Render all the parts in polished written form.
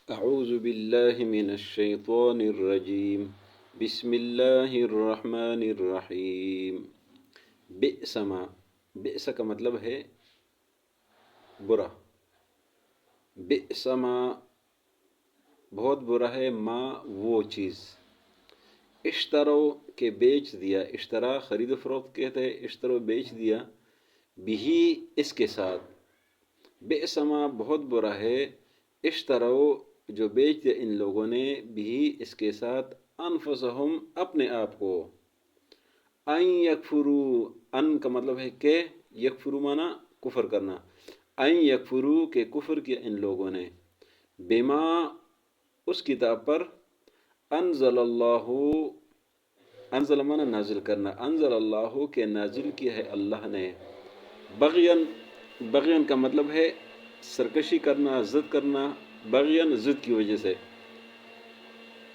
أعوذ بالله من الشيطان الرجيم. بسم الله الرحمن الرحیم. بئس ما، بئس کا مطلب ہے برا. بئس ما بہت برا ہے، ما وہ چیز. اشترو کے بیچ دیا، اشترا خرید و فروخت کہتے ہیں، اشترو بیچ دیا، بھی اس کے ساتھ. بئس ما بہت برا ہے، اشترو جو بیچ دیا ان لوگوں نے، بھی اس کے ساتھ، انفسہم اپنے آپ کو. ان یکفرو، ان کا مطلب ہے کہ، یکفرو مانا کفر کرنا. ان یکفرو کہ کفر کیا ان لوگوں نے، بما اس کتاب پر، انزل اللہ، انزل مانا نازل کرنا، انزل اللہ کہ نازل کیا ہے اللہ نے. بغین، بغین کا مطلب ہے سرکشی کرنا، ضد کرنا. بغین ضد کی وجہ سے،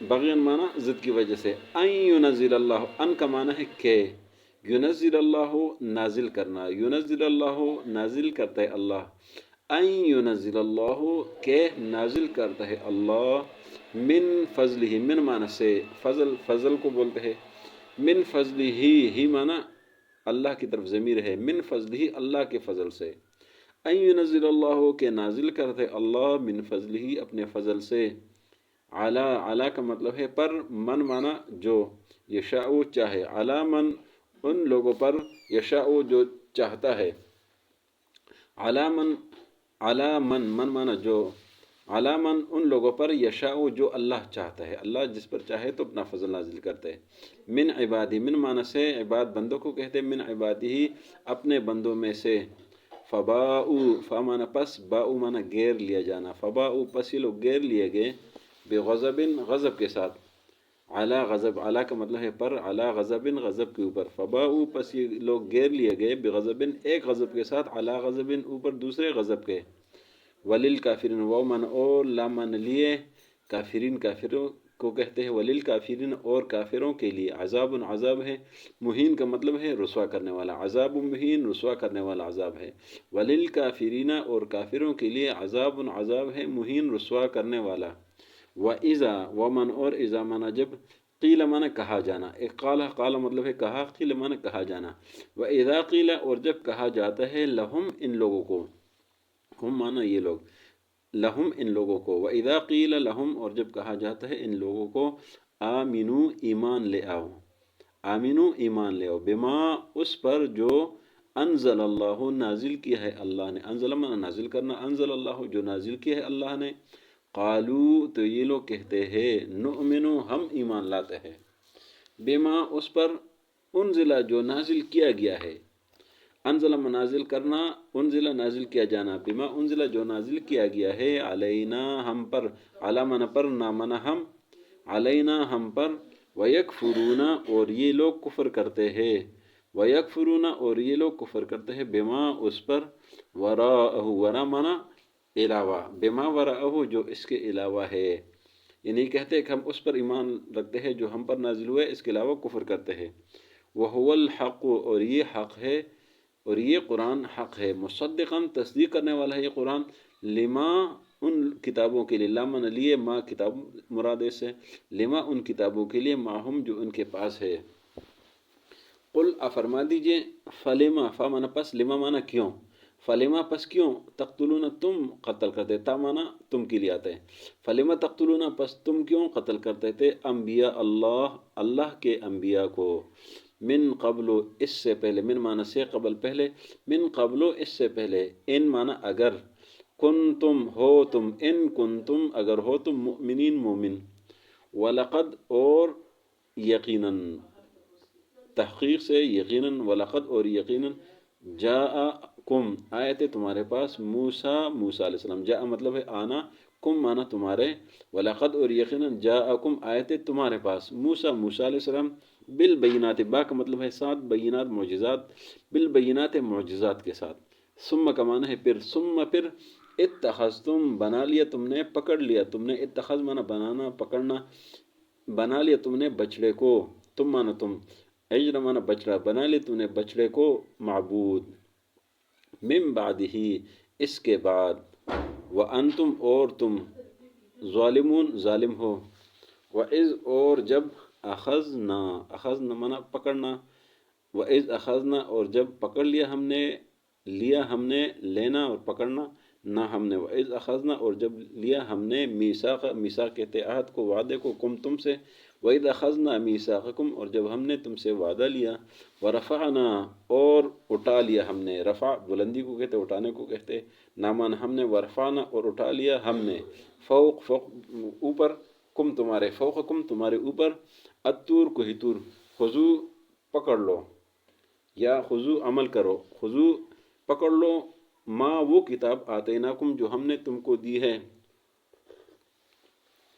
بغین مانا ضد کی وجہ سے. ان ینزل اللہ، ان کا معنی ہے کہ، ینزل اللہ نازل کرنا، ینزل اللہ نازل کرتا ہے اللہ. ان ینزل اللہ کہ نازل کرتا ہے اللہ، من فضلہ، من معنی سے فضل، فضل کو بولتے ہیں. من فضلہ ہی معنی اللہ کی طرف ضمیر ہے، من فضلہ اللہ کے فضل سے. ان ینزل اللہ کہ نازل کرتے اللہ، من فضلہ اپنے فضل سے. علی، علی کا مطلب ہے پر، من مانا جو، یشاء چاہے، علی من ان لوگوں پر، یشاء جو چاہتا ہے. علی من، علی من، من مانا جو، علی من ان لوگوں پر، یشاء جو اللہ چاہتا ہے، اللہ جس پر چاہے تو اپنا فضل نازل کرتے ہیں. من عبادی، من مانا سے عباد بندوں کو کہتے ہیں، من عبادی اپنے بندوں میں سے. فباؤ، فا مانا پس، باؤ مانا گیر لیا جانا. فباؤ پس یہ لوگ گیر لیے گئے، بغضب غضب کے ساتھ. علی غضب، علی کا مطلب ہے پر، علی غضب غضب کے اوپر. فباؤ پس یہ لوگ گیر لیے گئے، بغضب ایک غضب کے ساتھ، علی غضب اوپر دوسرے غضب کے. وللکافرین، واو من اور، لا من لیے، کافرین کافروں کو کہتے ہیں. وللکافرین اور کافروں کے لیے، عذاب عذاب ہے. مہین کا مطلب ہے رسوا کرنے والا، عذاب مہین رسوا کرنے والا عذاب ہے. وللکافرین اور کافروں کے لیے، عذاب عذاب ہے، مہین رسوا کرنے والا. وَإِذَا ومن اور اذا مانا جب، قیل مانا کہا جانا. ایک قال، قال مطلب ہے کہا، قیل مانا کہا جانا. وَإِذَا قیل اور جب کہا جاتا ہے، لہم ان لوگوں کو، ہم مانا یہ لوگ، لہم ان لوگوں کو. وَإِذَا قیل لہم اور جب کہا جاتا ہے ان لوگوں کو، آمنو ایمان لے آؤ، آمنو ایمان لے آؤ، بما اس پر جو، انزل اللہ نازل کیا ہے اللہ نے. انزل مانا نازل کرنا، انزل اللہ جو نازل کیا ہے اللہ نے. قالو تو یہ لوگ کہتے ہیں، نؤمنو ہم ایمان لاتے ہیں، بما اس پر، انزل جو نازل کیا گیا ہے. انزل نازل کرنا، انزل نازل کیا جانا، بما انزل جو نازل کیا گیا ہے، علینا ہم پر، علی من پر، نا من ہم، علینا ہم پر. ویکفرون اور یہ لوگ کفر کرتے ہیں، ویکفرون اور یہ لوگ کفر کرتے ہیں، بما اس پر، وراءہ، ورا منا علاوہ، بما وراءہ جو اس کے علاوہ ہے. یہ نہیں کہتے کہ ہم اس پر ایمان رکھتے ہیں جو ہم پر نازل ہوئے، اس کے علاوہ کفر کرتے ہیں. وہو الحق اور یہ حق ہے، اور یہ قرآن حق ہے. مصدقاً تصدیق کرنے والا ہے یہ قرآن، لما ان کتابوں کے لیے، لامن لیے، ما کتاب مراد سے، لما ان کتابوں کے لیے، ماہم جو ان کے پاس ہے. قل فرما دیجئے، فلما، فا مانا پس، لما مانا کیوں، فلما پس کیوں، تقتلون تم قتل کرتے، تا مانا تم کے لیے آتا ہے. فلما تقتلون پس تم کیوں قتل کرتے تھے، انبیاء اللہ، اللہ کے انبیاء کو. من قبل اس سے پہلے، من مانا سے، قبل پہلے، من قبل اس سے پہلے. ان مانا اگر، کنتم ہو تم، ان کنتم اگر ہو تم، مؤمنین مومن. ولقد اور یقیناً، تحقیق سے یقیناً، ولقد اور یقیناً، جاءکم آئے تھے تمہارے پاس، موسیٰ، موسیٰ علیہ السلام. جاء مطلب ہے آنا، کم مانا تمہارے، ولقد اور یقیناً، جاءکم آئے تھے تمہارے پاس، موسیٰ، موسیٰ علیہ السلام، بالبینات، با کا مطلب ہے ساتھ، بینات معجزات، بالبینات معجزات کے ساتھ. ثم کا معنی ہے پھر، ثم پھر، اتخذتم بنا لیا تم نے، پکڑ لیا تم نے، اتخذ مانا بنانا، پکڑنا، بنا لیا تم نے بچڑے کو، تم مانا تم، عجل مانا بچڑا، بنا لیا تم نے بچڑے کو معبود. من بعدہ اس کے بعد، وانتم اور تم، ظالمون ظالم ہو، وَإِذْ اور جب اخذنا منا پکڑنا، وَإِذْ اخذنا اور جب پکڑ لیا ہم نے لینا اور پکڑنا نہ ہم نے، وَإِذْ اخذنا اور جب لیا ہم نے میثاق کہتے عہد کو، وعدے کو، کم تم سے، وَإِذْ اخذنا میثاقکم اور جب ہم نے تم سے وعدہ لیا، ورفعنا اور اٹھا لیا ہم نے، رفع بلندی کو کہتے، اٹھانے کو کہتے، نامان ہم نے، ورفعنا اور اٹھا لیا ہم نے، فوق اوپر، کم تمہارے، فوقکم تمہارے اوپر، الطور کوہ طور، خذو پکڑ لو، یا خذو عمل کرو، خذو پکڑ لو، ما وہ کتاب آتیناکم جو ہم نے تم کو دی ہے،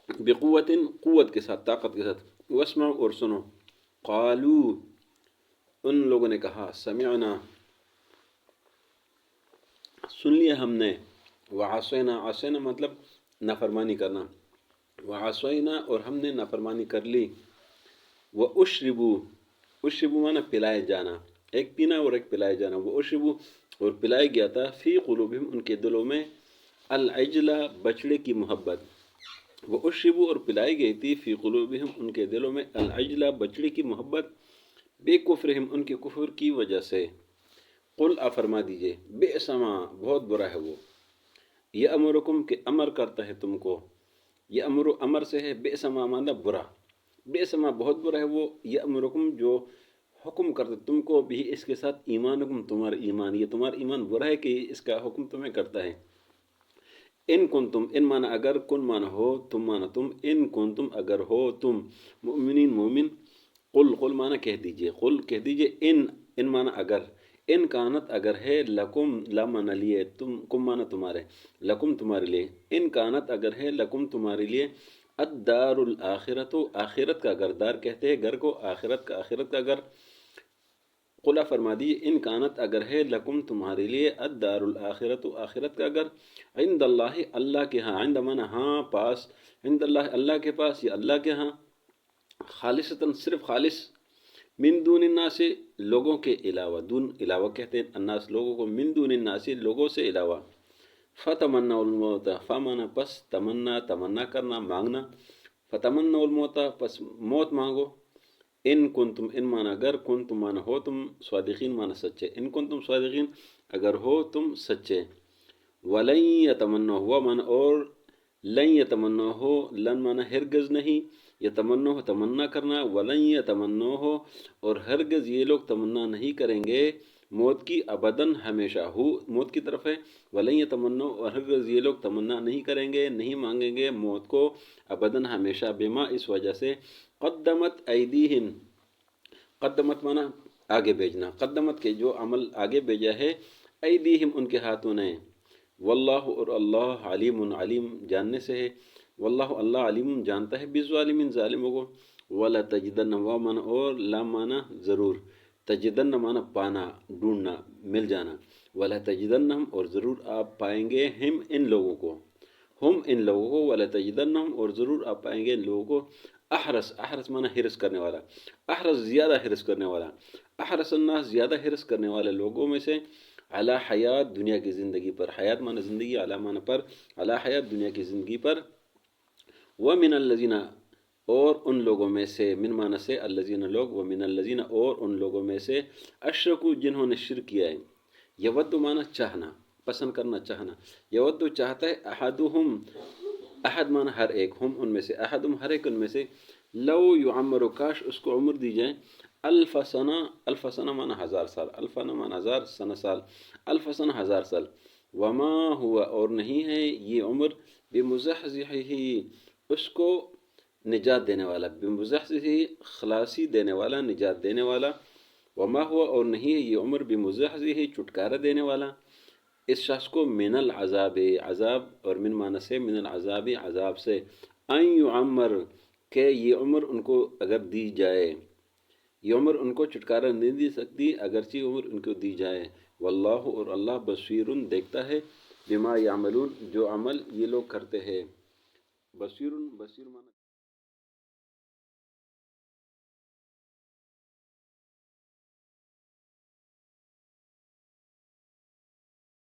بقوت قوت کے ساتھ، طاقت کے ساتھ، واسمعوا اور سنو، قالو ان لوگوں نے کہا، سمعنا سن لیا ہم نے، وعصینا عصینا مطلب نافرمانی کرنا، وعصینا اور ہم نے نافرمانی کر لی، اشربو مانا پلائے جانا، ایک پینا اور ایک پلائے جانا، اشربو اور پلائے گیا تھا، فی قلوبہم ان کے دلوں میں، العجلہ بچڑے کی محبت، اشربو اور پلائی گئی تھی، فی قلوبہم ان کے دلوں میں، العجلہ بچڑے کی محبت، بے کفرہم ان کے کفر کی وجہ سے، قل آپ فرما دیجئے، بئس ما بہت برا ہے وہ، یامرکم کہ امر کرتا ہے تم کو، یامر امر سے ہے، بئس ما مانا برا، بئس ما بہت برا ہے وہ، یامرکم جو حکم کرتا تم کو، بھی اس کے ساتھ، ایمانکم تمہارا ایمان، یہ تمہارا ایمان برا ہے کہ اس کا حکم تمہیں کرتا ہے، ان کنتم ان مانا اگر، کن مانا ہو، تم مانا تم، ان کنتم اگر ہو تم، مؤمنین مومن، قل مانا کہہ دیجئے، قل کہہ دیجئے، ان مانا اگر، ان کانت اگر ہے، لکم لا مانا لیے، تم کم مانا تمہارے، لکم تمہارے لیے، ان کانت اگر ہے، لکم تمہارے لیے، الدار الاخرت آخرت کا گھر، دار کہتے ہیں گھر کو، آخرت کا گھر، قل فرما دیجیے، ان کانت اگر ہے، لکم تمہارے لیے، الدار الاخرت آخرت کا گھر، عند اللہ اللہ کے ہاں، عند مانا ہاں پاس، عند اللہ اللہ کے پاس، یا اللہ کے ہاں، خالصتاً صرف خالص، من دون الناس لوگوں کے علاوہ، دون علاوہ کہتے ہیں، الناس لوگوں کو، من دون الناس لوگوں سے علاوہ، فتمنا الموت فمانا پس، تمنا کرنا، مانگنا، فتمنا الموت پس موت مانگو، ان کنتم ان مانا اگر، کنتم مانا ہو تم، صادقین مانا سچے، ان کنتم صادقین اگر ہو تم سچے، ولن یتمنا ہوا مانا اور، لن یتمنا ہو، لن مانا ہرگز نہیں، یتمنا ہو تمنا کرنا، ولن یتمنا ہو اور ہرگز یہ لوگ تمنا نہیں کریں گے، موت کی، ابداً ہمیشہ، ہو موت کی طرف ہے، ولن یتمنا اور ہرگز یہ لوگ تمنا نہیں کریں گے، نہیں مانگیں گے موت کو، ابداً ہمیشہ، بما اس وجہ سے، قدمت ایدیہم، قدمت مانا آگے بھیجنا، قدمت کے جو عمل آگے بھیجا ہے، ایدیہم ان کے ہاتھوں نے، واللہ اور اللہ علیم علیم جاننے سے ہے، واللہ اللہ علیم جانتا ہے، بالظالمین ظالموں کو، ولا تجدن و مانا اور، لا مانا ضرور، تجدن مانا پانا، ڈھونڈنا، مل جانا، ولا تجدنہم اور ضرور آپ پائیں گے، ہم ان لوگوں کو، ہم ان لوگوں کو، ولا تجدنہم اور ضرور آپ پائیں گے ان لوگوں کو، احرس مانا حرص کرنے والا، احرس زیادہ حرص کرنے والا، احرس الناس زیادہ حرص کرنے والے لوگوں میں سے، علی حیات دنیا کی زندگی پر، حیات مانا زندگی، علی مانا پر، علی حیات دنیا کی زندگی پر، ومن الذین اور ان لوگوں میں سے، من مانا سے، الذین لوگ، ومن الذین اور ان لوگوں میں سے، اشرکو جنہوں نے شرک کیا ہے، یود مانا چاہنا، پسند کرنا، چاہنا، یود چاہتا ہے، احدہم احد مانا ہر ایک، ہم ان میں سے، احدہم ہر ایک ان میں سے، لو یعمر کاش اس کو عمر دی جائے، الف سنہ مانا ہزار سال، الف مانا ہزار، سنہ سال، الف سنہ ہزار سال، وما ہوا اور نہیں ہے یہ عمر، بمزحزحہ اس کو نجات دینے والا، بمزحزحہ خلاصی دینے والا، نجات دینے والا، وما ہوا اور نہیں ہے یہ عمر، بمزحزحہ چھٹکارا دینے والا، اس شخص کو، من العذاب عذاب، اور من مانا سے، من العذاب عذاب سے، ان یعمر کہ یہ عمر ان کو اگر دی جائے، یہ عمر ان کو چھٹکارا نہیں دی سکتی اگرچہ عمر ان کو دی جائے، واللہ اور اللہ بصیر دیکھتا ہے، بما یعملون جو عمل یہ لوگ کرتے ہیں، بصیر مانا